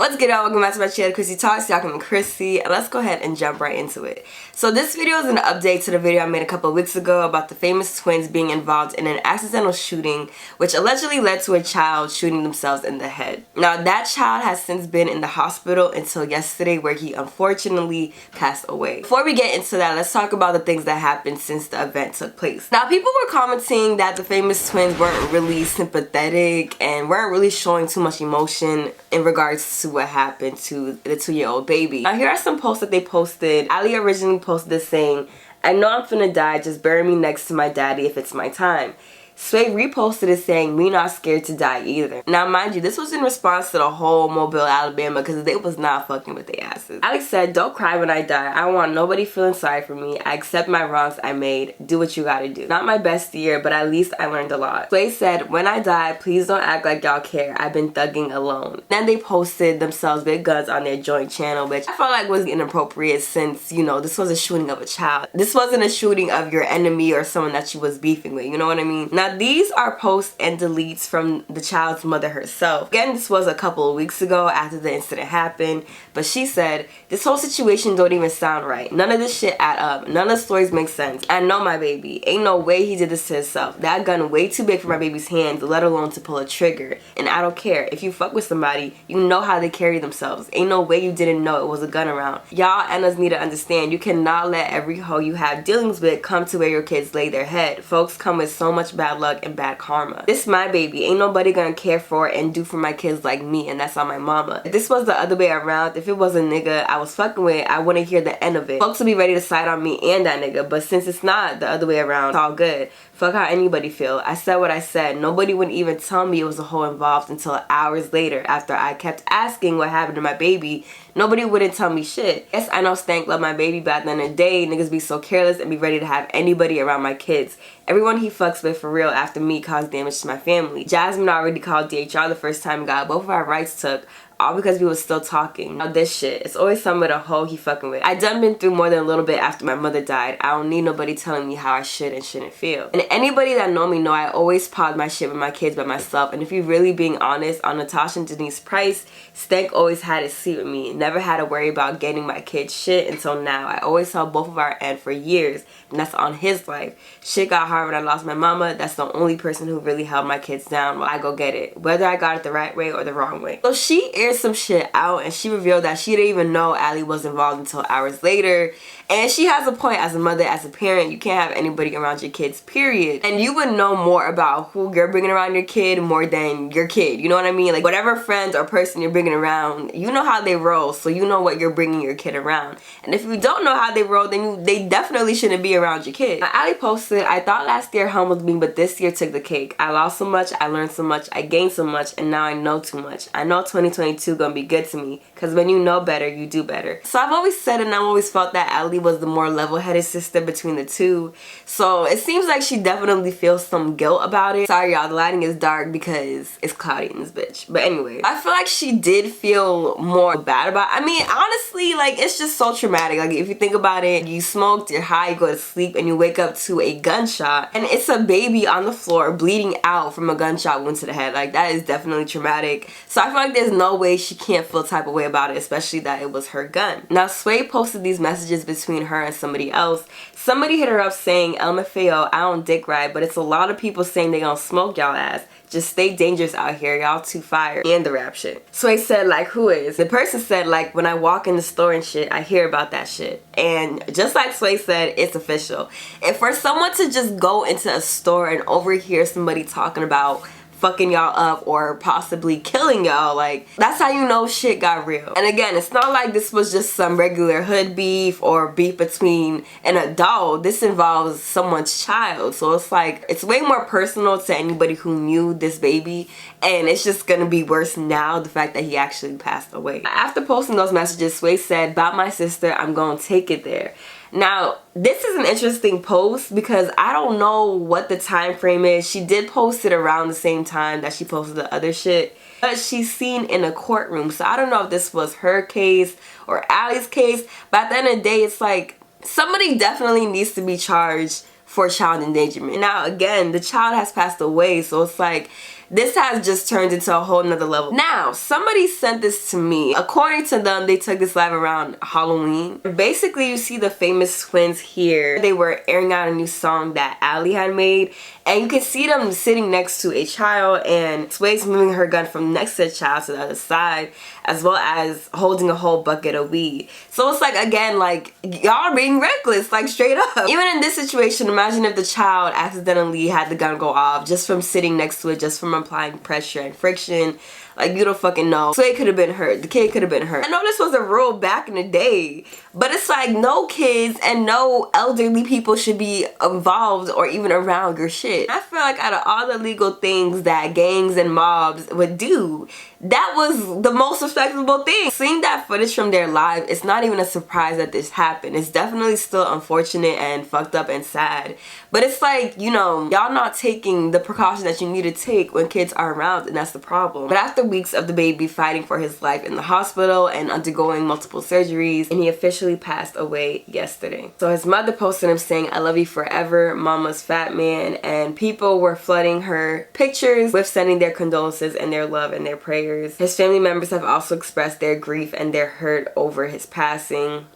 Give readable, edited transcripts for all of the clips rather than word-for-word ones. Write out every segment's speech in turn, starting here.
What's good, y'all? Welcome back to my channel, Chrissyy Talks. Y'all come Chrissyy, and let's go ahead and jump right into it. So this video is an update to the video I made a couple of weeks ago about the famous twins being involved in an accidental shooting, which allegedly led to a child shooting themselves in the head. Now that child has since been in the hospital until yesterday, where he unfortunately passed away. Before we get into that, let's talk about the things that happened since the event took place. Now, people were commenting that the famous twins weren't really sympathetic and weren't really showing too much emotion in regards to what happened to the 2-year-old baby. Now, here are some posts that they posted. Ali originally posted this saying, "I know I'm finna die, just bury me next to my daddy if it's my time." Sway reposted it saying, "We not scared to die either." Now, mind you, this was in response to the whole Mobile, Alabama, because they was not fucking with their asses. Alex said, "Don't cry when I die. I don't want nobody feeling sorry for me. I accept my wrongs I made. Do what you gotta do. Not my best year, but at least I learned a lot." Sway said, "When I die, please don't act like y'all care. I've been thugging alone." Then they posted themselves with guns on their joint channel, which I felt like was inappropriate since, you know, this was a shooting of a child. This wasn't a shooting of your enemy or someone that you was beefing with, you know what I mean? Now, these are posts and deletes from the child's mother herself. Again, this was a couple of weeks ago after the incident happened, but she said, "This whole situation don't even sound right. None of this shit add up. None of the stories make sense. I know my baby. Ain't no way he did this to himself. That gun way too big for my baby's hands, let alone to pull a trigger. And I don't care. If you fuck with somebody, you know how they carry themselves. Ain't no way you didn't know it was a gun around. Y'all and us need to understand, you cannot let every hoe you have dealings with come to where your kids lay their head. Folks come with so much bad luck and bad karma. This my baby. Ain't nobody gonna care for and do for my kids like me, and that's on my mama. If this was the other way around, if it was a nigga I was fucking with, I wouldn't hear the end of it. Folks would be ready to side on me and that nigga, but since it's not the other way around, it's all good. Fuck how anybody feel. I said what I said. Nobody would even tell me it was a hoe involved until hours later after I kept asking what happened to my baby. Nobody wouldn't tell me shit. Yes, I know Stank love my baby, but at the end of the day, niggas be so careless and be ready to have anybody around my kids. Everyone he fucks with for real after me caused damage to my family. Jasmine already called DHR the first time we got both of our rights took, all because we was still talking. Now this shit, it's always some with a hoe he fucking with. I done been through more than a little bit after my mother died. I don't need nobody telling me how I should and shouldn't feel. And anybody that know me know I always pod my shit with my kids by myself. And if you're really being honest, on Natasha and Denise Price, Stank always had his seat with me. Never had to worry about getting my kids shit until now. I always held both of our end for years, and that's on his life. Shit got hard when I lost my mama. That's the only person who really held my kids down while I go get it, whether I got it the right way or the wrong way. So she aired some shit out, and she revealed that she didn't even know Ali was involved until hours later. And she has a point. As a mother, as a parent, you can't have anybody around your kids, period. And you would know more about who you're bringing around your kid more than your kid, you know what I mean? Like, whatever friends or person you're bringing around, you know how they roll, so you know what you're bringing your kid around. And if you don't know how they roll, then they definitely shouldn't be around your kid. Now, Ali posted, "I thought last year humbled me, but this year took the cake. I lost so much, I learned so much, I gained so much, and now I know too much. I know 2022 gonna be good to me, because when you know better, you do better." So I've always said, and I've always felt that Ali was the more level-headed sister between the two. So it seems like she definitely feels some guilt about it. Sorry y'all, the lighting is dark because it's cloudy in this bitch. But anyway, I feel like she did feel more bad about it. I mean, honestly, like, it's just so traumatic. Like, if you think about it, you smoked, you're high, you go to sleep, and you wake up to a gunshot, and it's a baby on the floor bleeding out from a gunshot wound to the head. Like, that is definitely traumatic. So I feel like there's no way she can't feel type of way about it, especially that it was her gun. Now, Sway posted these messages between her and somebody else. Somebody hit her up saying, "LMFAO, I don't dick ride, but it's a lot of people saying they gonna smoke y'all ass. Just stay dangerous out here. Y'all too fire." And the rap shit. Sway said, like, "Who is?" The person said, like, "When I walk in the store and shit, I hear about that shit." And just like Sway said, it's official. And for someone to just go into a store and overhear somebody talking about fucking y'all up or possibly killing y'all, like, that's how you know shit got real. And again, it's not like this was just some regular hood beef or beef between an adult. This involves someone's child, so it's like, it's way more personal to anybody who knew this baby, and it's just gonna be worse now, the fact that he actually passed away. After posting those messages, Sway said, "About my sister, I'm gonna take it there." Now, this is an interesting post because I don't know what the time frame is. She did post it around the same time that she posted the other shit, but she's seen in a courtroom. So I don't know if this was her case or Ali's case, but at the end of the day, it's like, somebody definitely needs to be charged for child endangerment. Now, again, the child has passed away, so it's like, this has just turned into a whole nother level. Now, somebody sent this to me. According to them, they took this live around Halloween. Basically, you see the famous twins here. They were airing out a new song that R-Ld had made, and you can see them sitting next to a child, and Sway's moving her gun from next to the child to the other side, as well as holding a whole bucket of weed. So it's like, again, like, y'all are being reckless, like, straight up. Even in this situation, imagine if the child accidentally had the gun go off just from sitting next to it, just from applying pressure and friction. Like, you don't fucking know. Sway could have been hurt. The kid could have been hurt. I know this was a rule back in the day, but it's like no kids and no elderly people should be involved or even around your shit. I feel like out of all the legal things that gangs and mobs would do, that was the most respectable thing. Seeing that footage from their live, it's not even a surprise that this happened. It's definitely still unfortunate and fucked up and sad. But it's like, you know, y'all not taking the precautions that you need to take when kids are around, and that's the problem. But after weeks of the baby fighting for his life in the hospital and undergoing multiple surgeries, and he officially passed away yesterday. So his mother posted him saying, "I love you forever, mama's fat man," and people were flooding her pictures with sending their condolences and their love and their prayers. His family members have also expressed their grief and their hurt over his passing.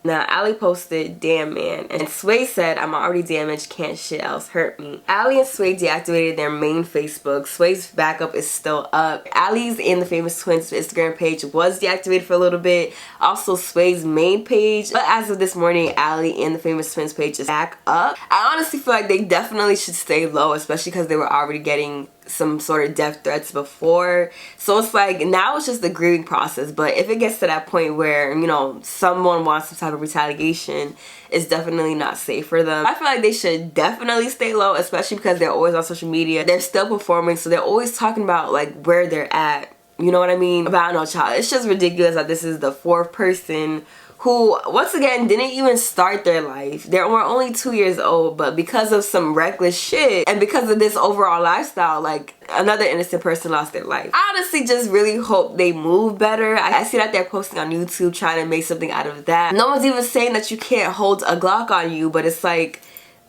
Now, R-Ld posted, "Damn, man." And Sway said, "I'm already damaged, can't shit else hurt me." R-Ld and Sway deactivated their main Facebook. Sway's backup is still up. R-Ld's and the Famous Twins Instagram page was deactivated for a little bit. Also, Sway's main page. But as of this morning, R-Ld and the Famous Twins page is back up. I honestly feel like they definitely should stay low, especially because they were already getting some sort of death threats before. So it's like, now it's just the grieving process. But if it gets to that point where, you know, someone wants some type of retaliation, it's definitely not safe for them. I feel like they should definitely stay low, especially because they're always on social media. They're still performing, so they're always talking about like where they're at. You know what I mean? About no child. It's just ridiculous that this is the fourth person who, once again, didn't even start their life. They were only 2 years old, but because of some reckless shit and because of this overall lifestyle, like, another innocent person lost their life. I honestly just really hope they move better. I see that they're posting on YouTube trying to make something out of that. No one's even saying that you can't hold a Glock on you, but it's like,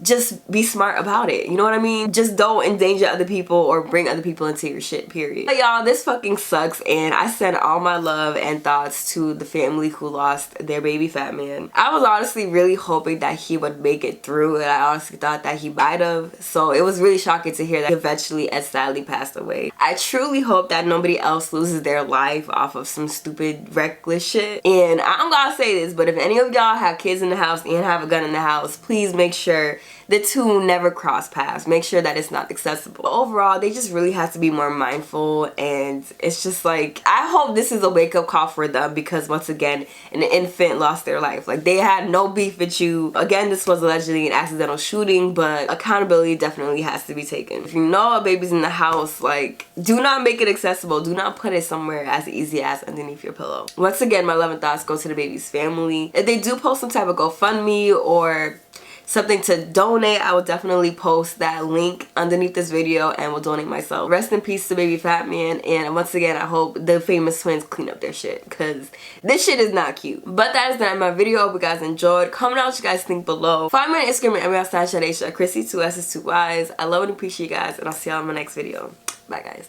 just be smart about it. You know what I mean? Just don't endanger other people or bring other people into your shit, period. But y'all, this fucking sucks, and I send all my love and thoughts to the family who lost their baby fat man. I was honestly really hoping that he would make it through, and I honestly thought that he might have. So it was really shocking to hear that eventually and sadly passed away. I truly hope that nobody else loses their life off of some stupid reckless shit. And I'm gonna say this, but if any of y'all have kids in the house and have a gun in the house, please make sure the two never cross paths. Make sure that it's not accessible. But overall, they just really have to be more mindful, and it's just like, I hope this is a wake-up call for them, because once again, an infant lost their life. Like, they had no beef with you. Again, this was allegedly an accidental shooting, but accountability definitely has to be taken. If you know a baby's in the house, like, do not make it accessible. Do not put it somewhere as easy as underneath your pillow. Once again, my love and thoughts go to the baby's family. If they do post some type of GoFundMe or something to donate, I will definitely post that link underneath this video and will donate myself. Rest in peace to baby fat man, and once again, I hope the Famous Twins clean up their shit, because this shit is not cute. But that is the end of my video. Hope you guys enjoyed. Comment out what you guys think below. Find me on Instagram at R-0Ld B0Y, Chrissyy, 2 S's, 2 Y's. I love and appreciate you guys, and I'll see y'all in my next video. Bye, guys.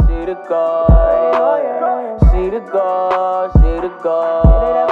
She the God, she the God, she the God.